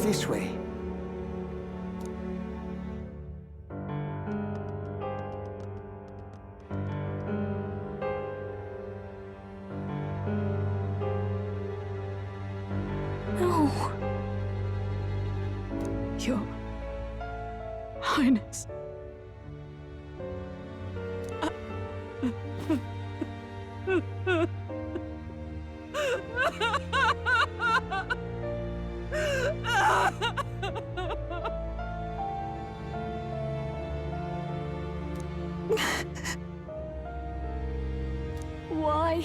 This way. No. Your Highness. Why?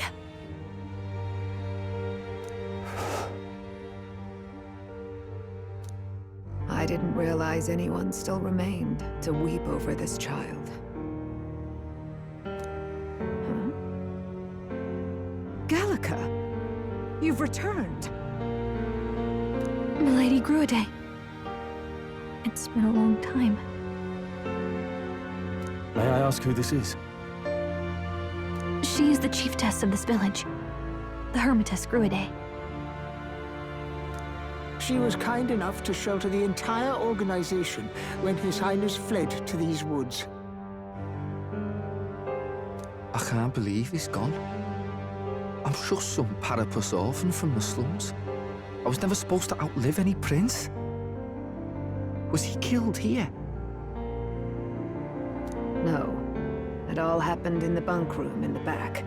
I didn't realize anyone still remained to weep over this child. Huh? Gallica! You've returned! Milady Gruaday. It's been a long time. May I ask who this is? She is the chiefess of this village. The Hermitess Gruaday. She was kind enough to shelter the entire organization when His Highness fled to these woods. I can't believe he's gone. I'm just some parapus orphan from the slums. I was never supposed to outlive any prince. Was he killed here? No. It all happened in the bunk room in the back.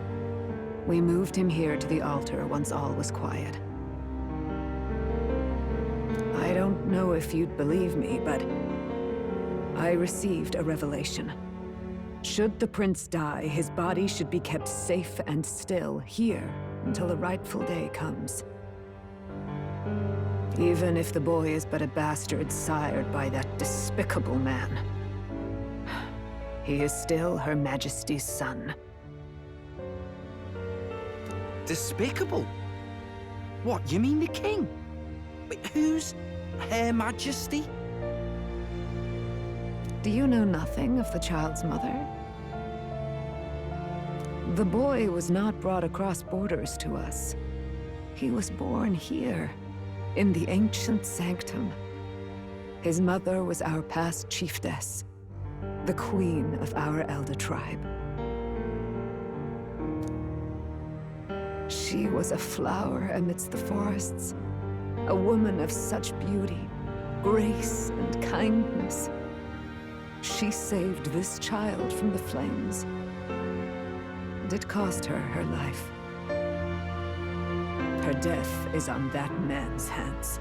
We moved him here to the altar once all was quiet. I don't know if you'd believe me, but I received a revelation. Should the prince die, his body should be kept safe and still here until the rightful day comes. Even if the boy is but a bastard sired by that despicable man. He is still Her Majesty's son. Despicable? What, you mean the king? Wait, who's Her Majesty? Do you know nothing of the child's mother? The boy was not brought across borders to us. He was born here, in the ancient sanctum. His mother was our past chiefess, the queen of our elder tribe. She was a flower amidst the forests, a woman of such beauty, grace, and kindness. She saved this child from the flames, and it cost her her life. Her death is on that man's hands.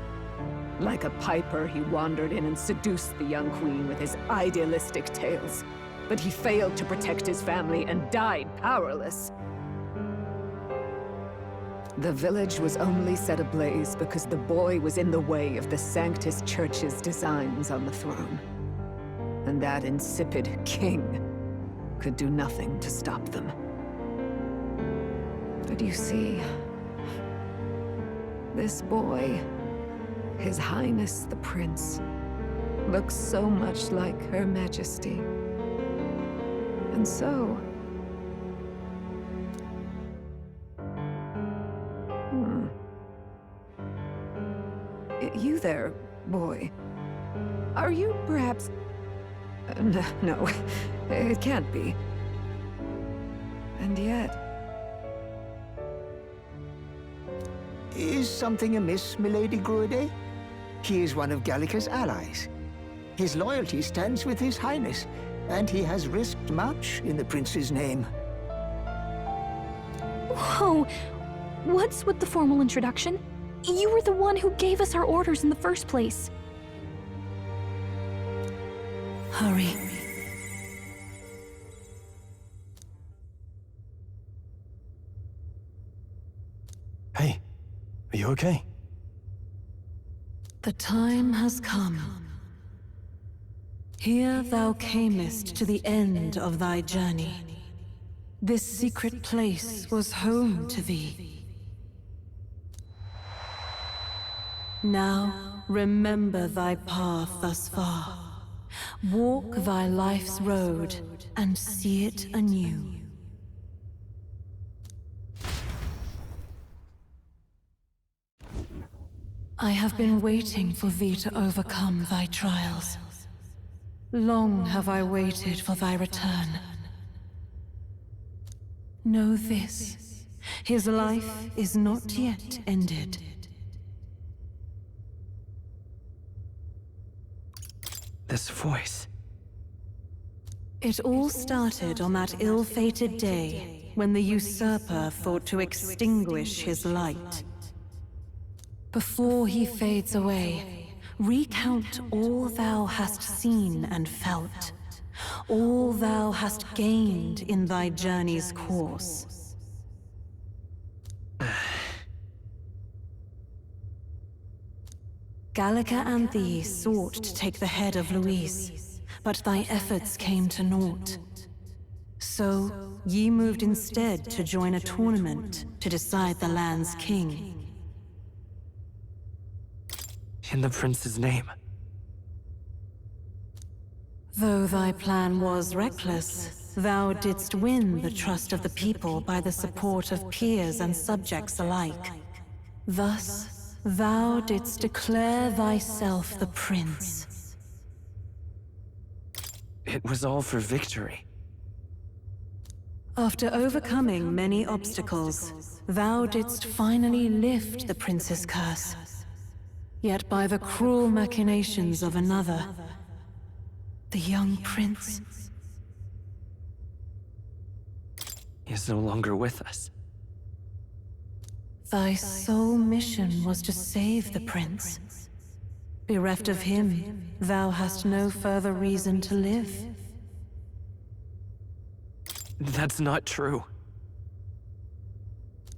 Like a piper, he wandered in and seduced the young queen with his idealistic tales. But he failed to protect his family and died powerless. The village was only set ablaze because the boy was in the way of the Sanctus Church's designs on the throne. And that insipid king could do nothing to stop them. But you see, this boy, His Highness the Prince, looks so much like Her Majesty. And so... You there, boy. Are you perhaps... No, it can't be. And yet... Is something amiss, Milady Gruaday? He is one of Gallica's allies. His loyalty stands with His Highness, and he has risked much in the prince's name. Whoa! What's with the formal introduction? You were the one who gave us our orders in the first place. Hurry. Hey, are you okay? The time has come. Here thou camest to the end of thy journey. This secret place was home to thee. Now, remember thy path thus far. Walk thy life's road and see it anew. I have been waiting for thee to overcome thy trials. Long have I waited for thy return. Know this, his life is not yet ended. This voice. It all started on that ill-fated day when the usurper thought to extinguish his light. Before he fades away, recount all thou hast seen and felt, all thou hast gained in thy journey's course. Gallica and thee sought to take the head of Luis, but thy efforts came to naught. So, ye moved instead to join a tournament to decide the land's king. In the prince's name. Though thy plan was reckless, thou didst win the trust of the people by the support of peers and subjects alike. Thus, thou didst declare thyself the prince. It was all for victory. After overcoming many obstacles, thou didst finally lift the prince's curse. Yet by the cruel machinations of another, the young prince Is no longer with us. Thy sole mission was to save the prince. Bereft of him, thou hast no further reason to live. That's not true.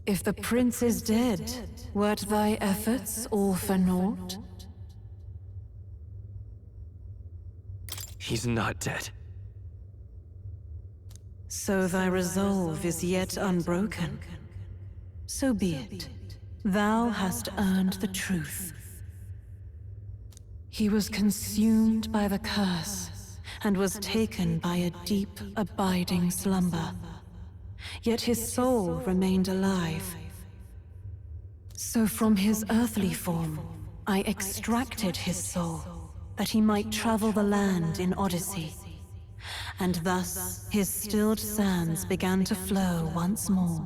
If the prince is dead, wert thy efforts all for naught? He's not dead. So thy resolve is yet unbroken. So be it. Thou hast earned the truth. He was consumed by the curse, and was taken by a deep, abiding slumber. Yet his soul remained alive. So from his earthly form, I extracted his soul, that he might travel the land in Odyssey. And thus his stilled sands began to flow once more.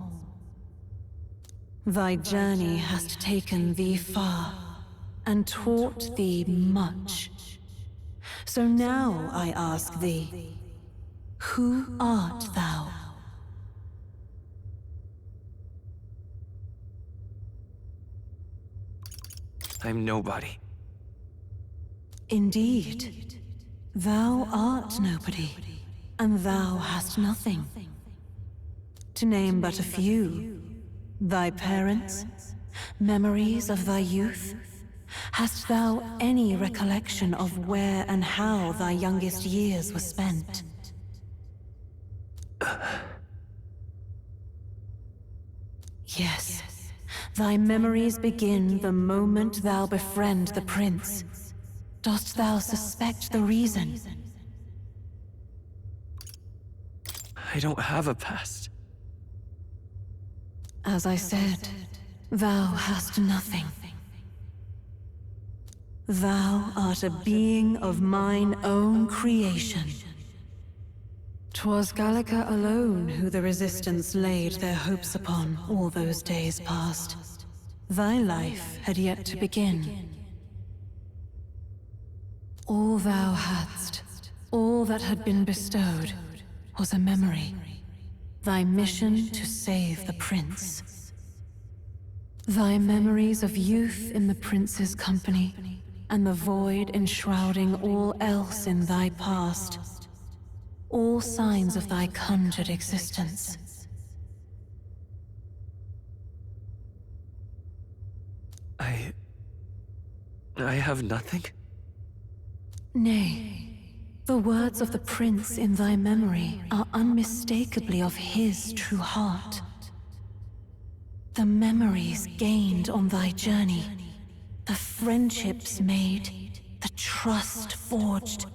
Thy journey hast taken thee far, and taught thee much. So now I ask thee, who art thou? I'm nobody. Indeed, thou art nobody, and thou hast nothing. To name but a few, thy parents, memories of thy youth, hast thou any recollection of where and how thy youngest years were spent? Yes, thy memories begin the moment thou befriend the prince. Dost thou suspect the reason? I don't have a past. As I said, thou hast nothing. Thou art a being of mine own creation. 'Twas Gallica alone who the Resistance laid their hopes upon all those days past. Thy life had yet to begin. All thou hadst, all that had been bestowed, was a memory. Thy mission to save the prince. Thy memories of youth in the prince's company, and the void enshrouding all else in thy past. All signs of thy conjured existence. I have nothing? Nay, the words of the prince in thy memory are unmistakably of his true heart. The memories gained on thy journey, the friendships made, the trust forged,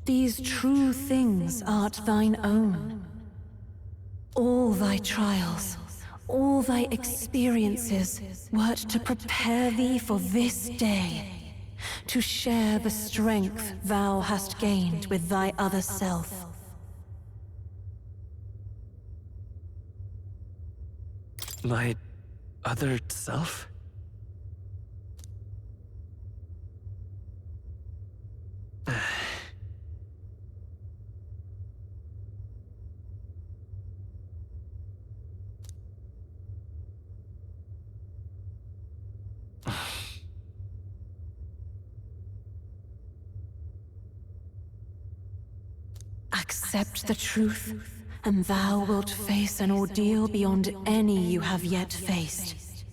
these true things art thine own. All thy trials, all thy experiences wert to prepare thee for this day, to share the strength thou hast gained with thy other self. My other self? Accept the truth, and thou wilt face an ordeal beyond any you have yet faced.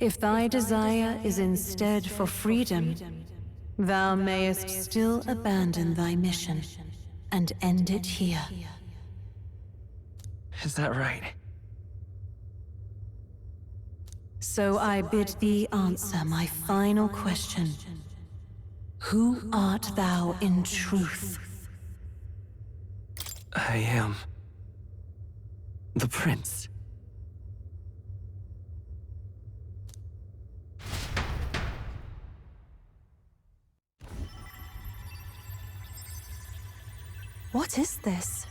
If thy desire is instead for freedom, thou mayest still abandon thy mission and end it here. Is that right? So I bid thee answer my final question. Who art thou in truth? I am the prince. What is this?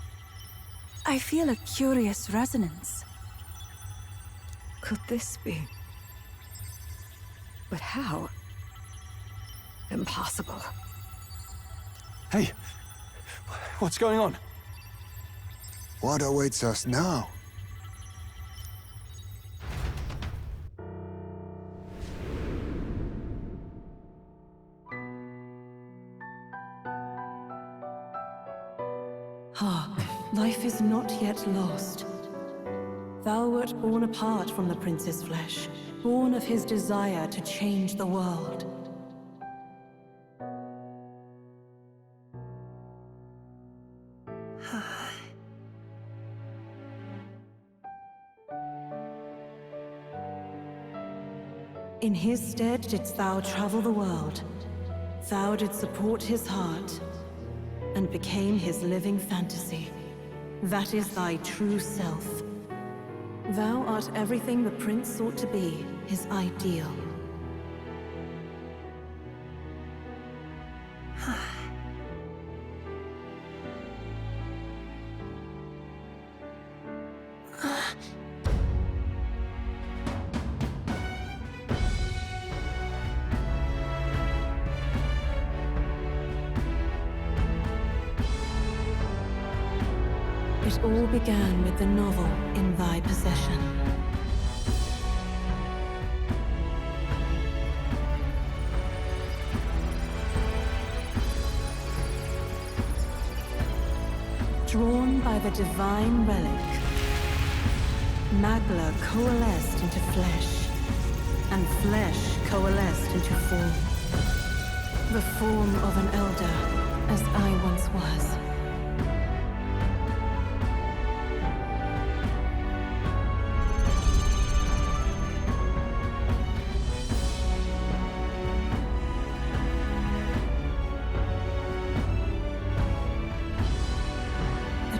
I feel a curious resonance. Could this be? But how? Impossible. Hey, what's going on? What awaits us now? Hark, life is not yet lost. Thou wert born apart from the prince's flesh, born of his desire to change the world. In his stead didst thou travel the world. Thou didst support his heart, and became his living fantasy. That is thy true self. Thou art everything the prince sought to be, his ideal. It all began with the novel in thy possession. Drawn by the divine relic, Magla coalesced into flesh, and flesh coalesced into form. The form of an elder, as I once was.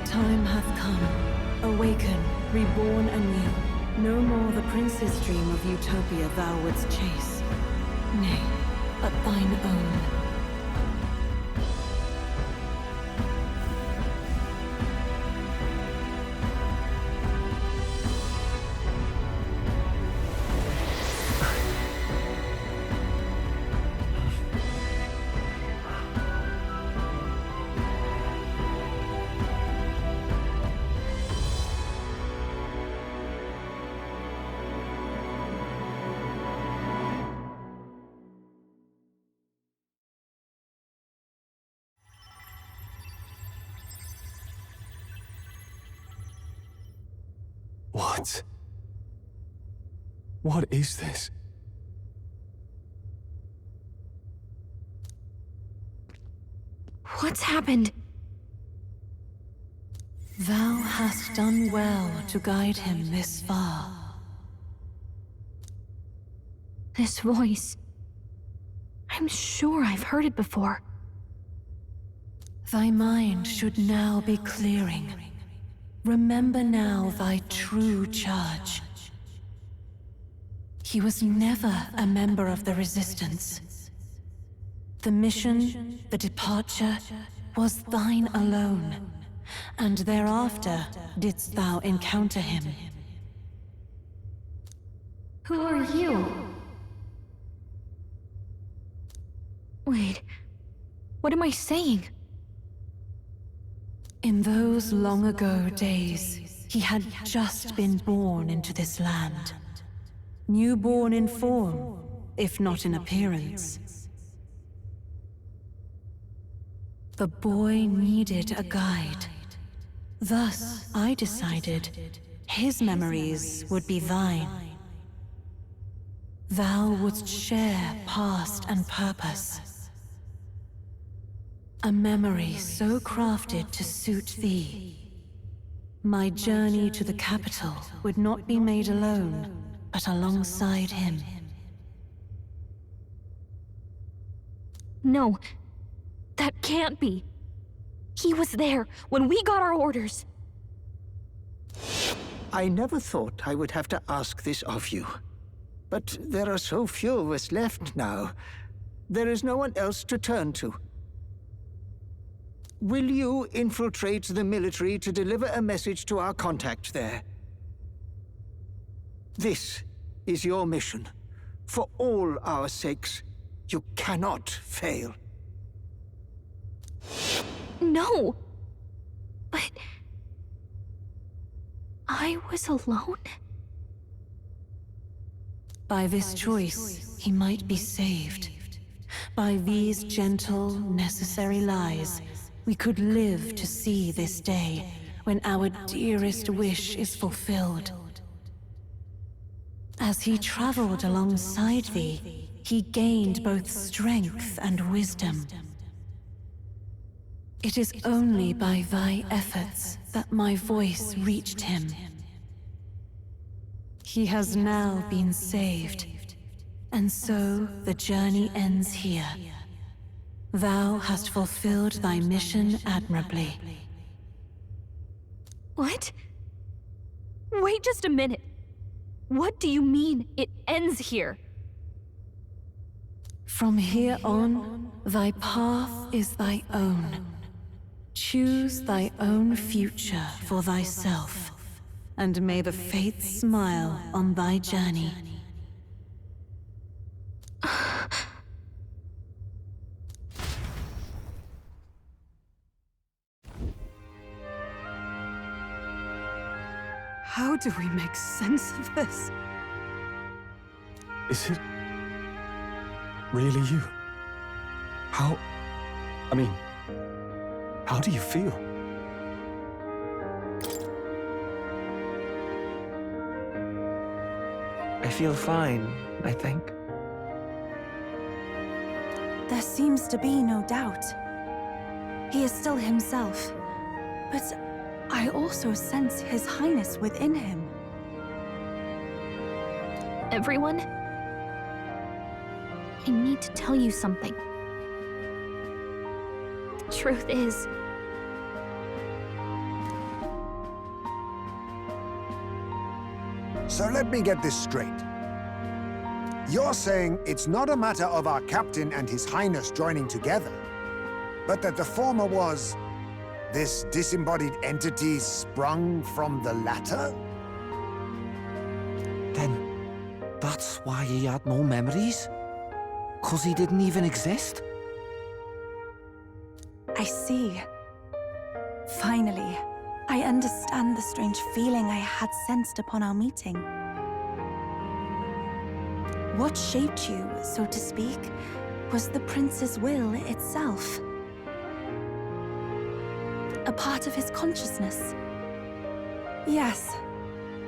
Time hath come. Awaken, reborn anew. No more the prince's dream of utopia thou wouldst chase. Nay, but thine own. What? What is this? What's happened? Thou hast done well to guide him this far. This voice. I'm sure I've heard it before. Thy mind should now be clearing. Remember now thy true charge. He was never a member of the Resistance. The mission, the departure, was thine alone, and thereafter didst thou encounter him. Who are you? Wait, what am I saying? In those long ago days, he had just been born into this land. Newborn in form, if not in appearance. The boy needed a guide. Thus, I decided his memories would be thine. Thou wouldst share past and purpose. A memory so crafted to suit thee. My journey to the capital would not be made alone, but alongside him. No, that can't be. He was there when we got our orders. I never thought I would have to ask this of you. But there are so few of us left now. There is no one else to turn to. Will you infiltrate the military to deliver a message to our contact there? This is your mission. For all our sakes, you cannot fail. No! But... I was alone? By this choice, he might be saved. By these gentle, necessary lies, we could live to see this day when our dearest wish is fulfilled. As he traveled alongside thee, he gained both strength and wisdom. It is only by thy efforts that my voice reached him. He has now been saved, and so the journey ends here. Thou hast fulfilled thy mission admirably. What? Wait just a minute. What do you mean, it ends here? From here on, thy path is thy own. Choose thy own future for thyself, and may the fates smile on thy journey. How do we make sense of this? Is it really you? How do you feel? I feel fine, I think. There seems to be no doubt. He is still himself, but I also sense His Highness within him. Everyone? I need to tell you something. The truth is... So let me get this straight. You're saying it's not a matter of our captain and His Highness joining together, but that the former was this disembodied entity sprung from the latter? Then, that's why he had no memories? 'Cause he didn't even exist? I see. Finally, I understand the strange feeling I had sensed upon our meeting. What shaped you, so to speak, was the prince's will itself. A part of his consciousness. Yes,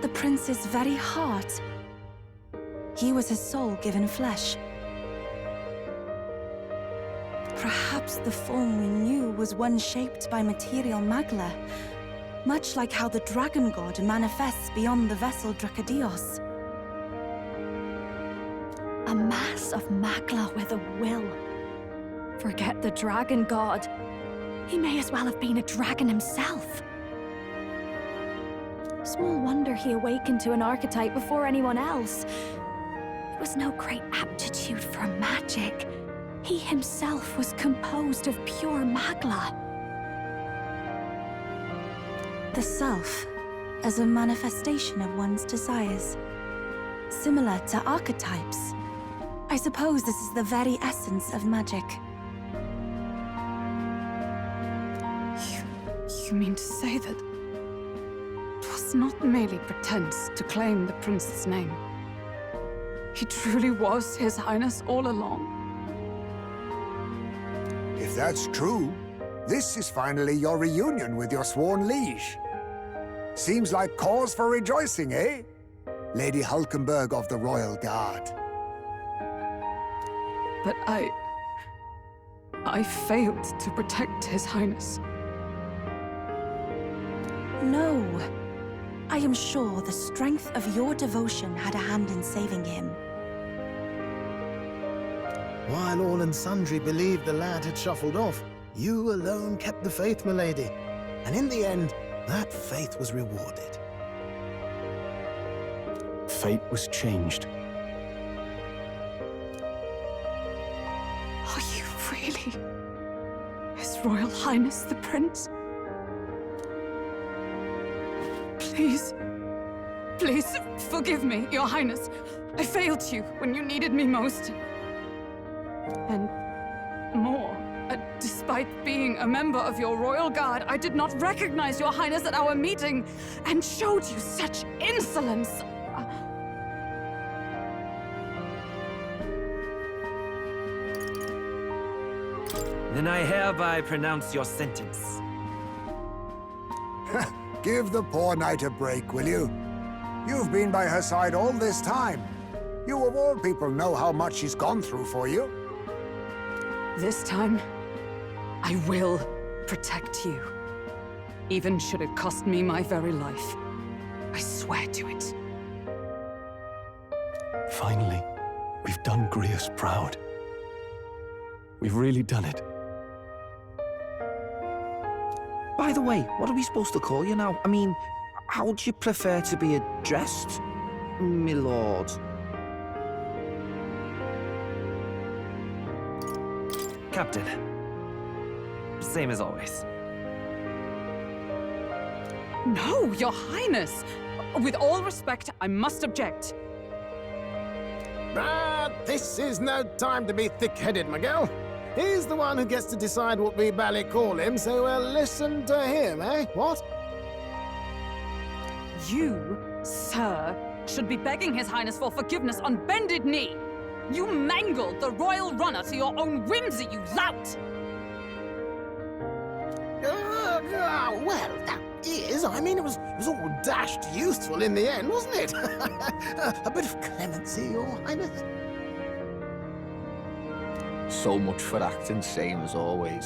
the prince's very heart. He was his soul given flesh. Perhaps the form we knew was one shaped by material magla, much like how the dragon god manifests beyond the vessel Dracadios. A mass of magla with a will. Forget the dragon god. He may as well have been a dragon himself. Small wonder he awakened to an archetype before anyone else. was no great aptitude for magic. He himself was composed of pure Magla. The self as a manifestation of one's desires. Similar to archetypes. I suppose this is the very essence of magic. You mean to say that it was not merely pretense to claim the prince's name? He truly was His Highness all along? If that's true, this is finally your reunion with your sworn liege. Seems like cause for rejoicing, eh? Lady Hulkenberg of the Royal Guard. But I failed to protect His Highness. No. I am sure the strength of your devotion had a hand in saving him. While all and sundry believed the lad had shuffled off, you alone kept the faith, milady. And in the end, that faith was rewarded. Fate was changed. Are you really His Royal Highness the Prince? Please, forgive me, Your Highness. I failed you when you needed me most. And more, despite being a member of your Royal Guard, I did not recognize Your Highness at our meeting and showed you such insolence. Then I hereby pronounce your sentence. Give the poor knight a break, will you? You've been by her side all this time. You of all people know how much she's gone through for you. This time, I will protect you. Even should it cost me my very life. I swear to it. Finally, we've done Grius proud. We've really done it. By the way, what are we supposed to call you now? I mean, how would you prefer to be addressed, my lord? Captain. Same as always. No, Your Highness! With all respect, I must object. But this is no time to be thick-headed, Miguel. He's the one who gets to decide what we bally call him, so we'll listen to him, eh? What? You, sir, should be begging His Highness for forgiveness on bended knee. You mangled the royal runner to your own whimsy, you lout! Well, that is. I mean, it was all dashed useful in the end, wasn't it? A bit of clemency, Your Highness. So much for acting same as always.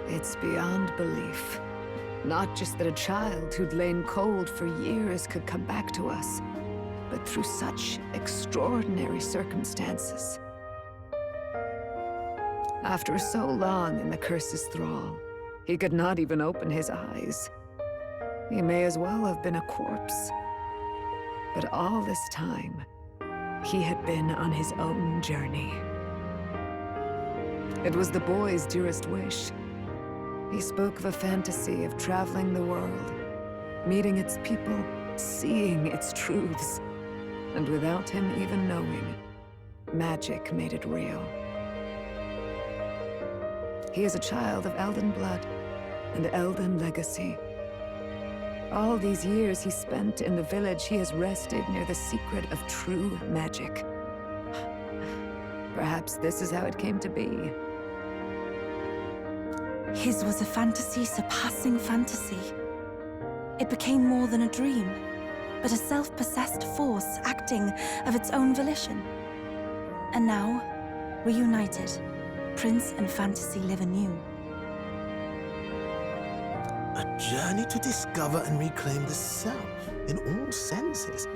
It's beyond belief. Not just that a child who'd lain cold for years could come back to us, but through such extraordinary circumstances. After so long in the curse's thrall, he could not even open his eyes. He may as well have been a corpse. But all this time, he had been on his own journey. It was the boy's dearest wish. He spoke of a fantasy of traveling the world, meeting its people, seeing its truths. And without him even knowing, magic made it real. He is a child of Elden blood and Elden legacy. All these years he spent in the village, he has rested near the secret of true magic. Perhaps this is how it came to be. His was a fantasy surpassing fantasy. It became more than a dream, but a self-possessed force acting of its own volition. And now, reunited, Prince and fantasy live anew. A journey to discover and reclaim the self in all senses.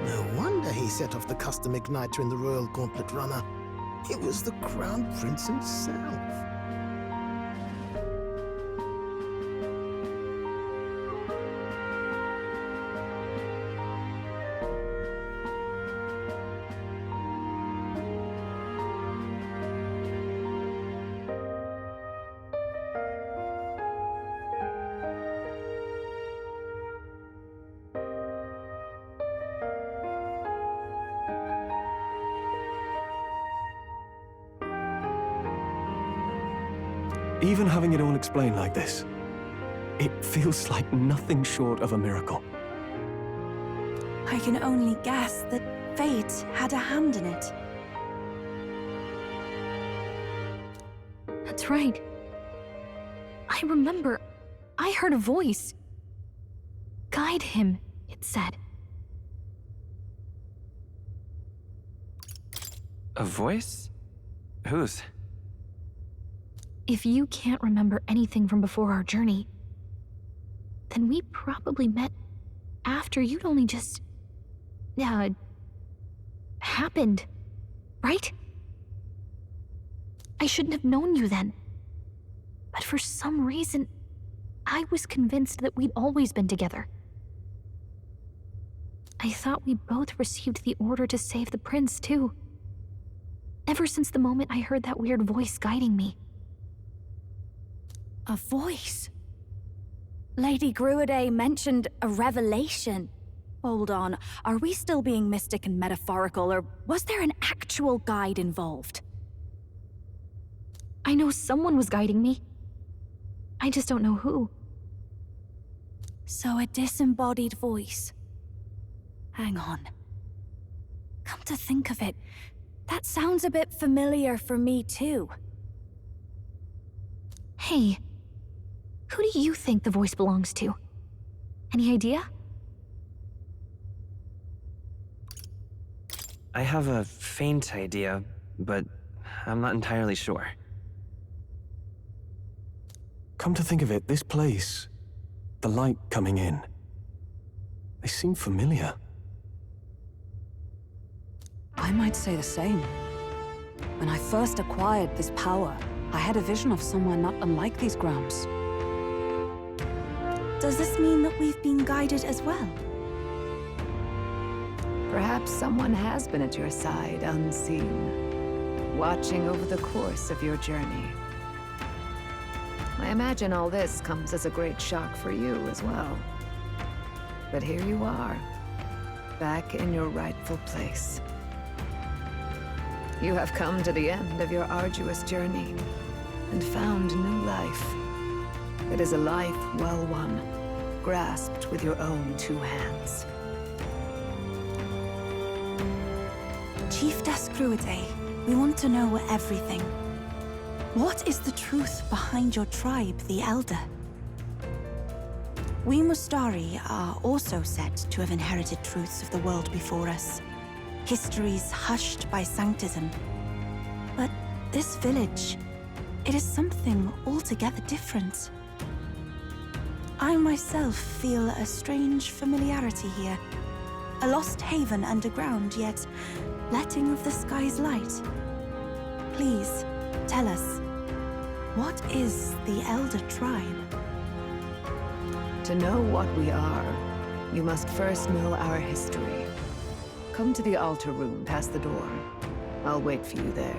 No wonder he set off the custom igniter in the Royal Gauntlet Runner. It was the Crown Prince himself. Even having it all explained like this, it feels like nothing short of a miracle. I can only guess that fate had a hand in it. That's right. I remember. I heard a voice. Guide him, it said. A voice? Whose? If you can't remember anything from before our journey, then we probably met after you'd only just... happened, right? I shouldn't have known you then. But for some reason, I was convinced that we'd always been together. I thought we both received the order to save the prince, too. Ever since the moment I heard that weird voice guiding me. A voice? Lady Gruidae mentioned a revelation. Hold on, are we still being mystic and metaphorical, or was there an actual guide involved? I know someone was guiding me. I just don't know who. So a disembodied voice. Hang on. Come to think of it, that sounds a bit familiar for me too. Hey, who do you think the voice belongs to? Any idea? I have a faint idea, but I'm not entirely sure. Come to think of it, this place, the light coming in, they seem familiar. I might say the same. When I first acquired this power, I had a vision of somewhere not unlike these grounds. Does this mean that we've been guided as well? Perhaps someone has been at your side unseen, watching over the course of your journey. I imagine all this comes as a great shock for you as well. But here you are, back in your rightful place. You have come to the end of your arduous journey and found new life. It is a life well won, grasped with your own two hands. Chiefess Gruidae, we want to know everything. What is the truth behind your tribe, the Elder? We Mustari are also said to have inherited truths of the world before us. Histories hushed by sanctism. But this village, it is something altogether different. I myself feel a strange familiarity here. A lost haven underground, yet letting of the sky's light. Please, tell us, what is the Elder Tribe? To know what we are, you must first know our history. Come to the altar room past the door. I'll wait for you there.